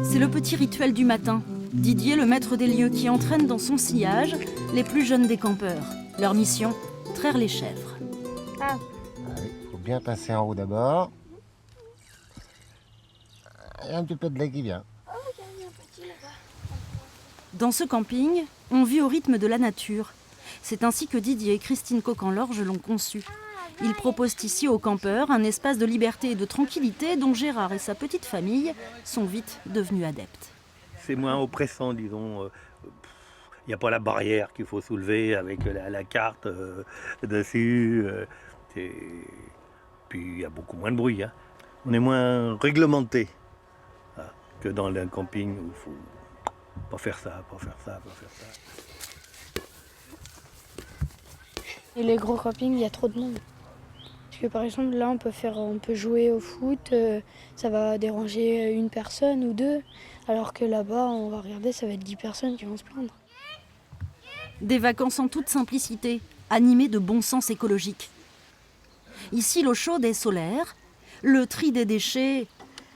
C'est le petit rituel du matin. Didier, le maître des lieux, qui entraîne dans son sillage les plus jeunes des campeurs. Leur mission, traire les chèvres. Il faut bien passer en haut d'abord. Et un petit peu de lait qui vient. Dans ce camping, on vit au rythme de la nature. C'est ainsi que Didier et Christine Coquenlorge l'ont conçu. Ils proposent ici aux campeurs un espace de liberté et de tranquillité dont Gérard et sa petite famille sont vite devenus adeptes. C'est moins oppressant, disons. Il n'y a pas la barrière qu'il faut soulever avec la carte dessus. Puis il y a beaucoup moins de bruit. Hein. On est moins réglementé que dans un camping où il faut pas faire ça, pas faire ça, pas faire ça. Et les gros campings, il y a trop de monde. Parce que par exemple, là, on peut jouer au foot, ça va déranger une personne ou deux. Alors que là-bas, on va regarder, ça va être 10 personnes qui vont se plaindre. Des vacances en toute simplicité, animées de bon sens écologique. Ici, l'eau chaude est solaire, le tri des déchets,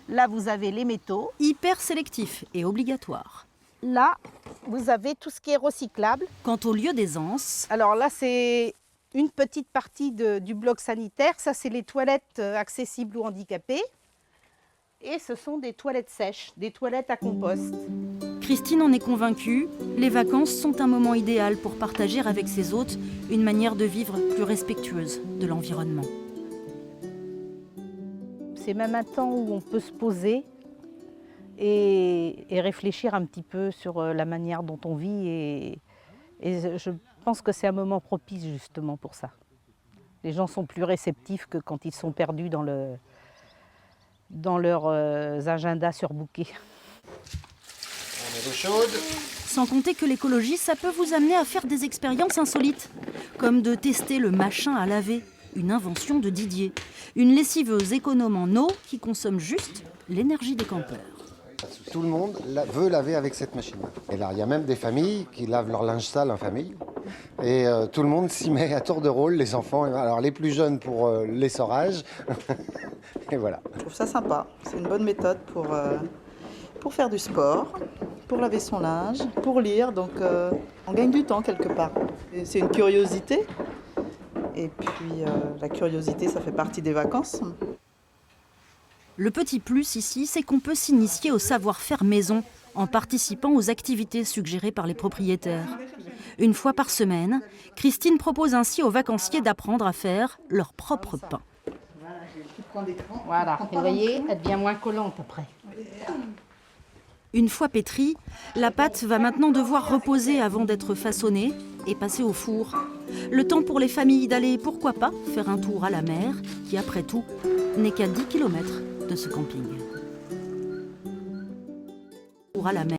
Là, vous avez les métaux. hyper sélectif et obligatoire. Là, vous avez tout ce qui est recyclable. Quant au lieu d'aisance, Alors là, c'est une petite partie du bloc sanitaire. Ça, c'est les toilettes accessibles aux handicapés. Et ce sont des toilettes sèches, des toilettes à compost. Christine en est convaincue, les vacances sont un moment idéal pour partager avec ses hôtes une manière de vivre plus respectueuse de l'environnement. C'est même un temps où on peut se poser et réfléchir un petit peu sur la manière dont on vit. Et je pense que c'est un moment propice justement pour ça. Les gens sont plus réceptifs que quand ils sont perdus dans leurs agendas surbookés. On met l'eau chaude. Sans compter que l'écologie, ça peut vous amener à faire des expériences insolites, comme de tester le machin à laver, une invention de Didier, une lessiveuse économe en eau qui consomme juste l'énergie des campeurs. Tout le monde veut laver avec cette machine. Et là, il y a même des familles qui lavent leur linge sale en famille. Et tout le monde s'y met à tour de rôle, les enfants. Alors les plus jeunes pour l'essorage. Et voilà. Je trouve ça sympa. C'est une bonne méthode pour faire du sport, pour laver son linge, pour lire. Donc on gagne du temps quelque part. Et c'est une curiosité. Et puis la curiosité, ça fait partie des vacances. Le petit plus ici, c'est qu'on peut s'initier au savoir-faire maison en participant aux activités suggérées par les propriétaires. Une fois par semaine, Christine propose ainsi aux vacanciers d'apprendre à faire leur propre pain. Voilà, et vous voyez, elle devient moins collante après. Une fois pétrie, la pâte va maintenant devoir reposer avant d'être façonnée et passer au four. Le temps pour les familles d'aller, pourquoi pas, faire un tour à la mer, qui après tout n'est qu'à 10 km de ce camping. Tour à la mer.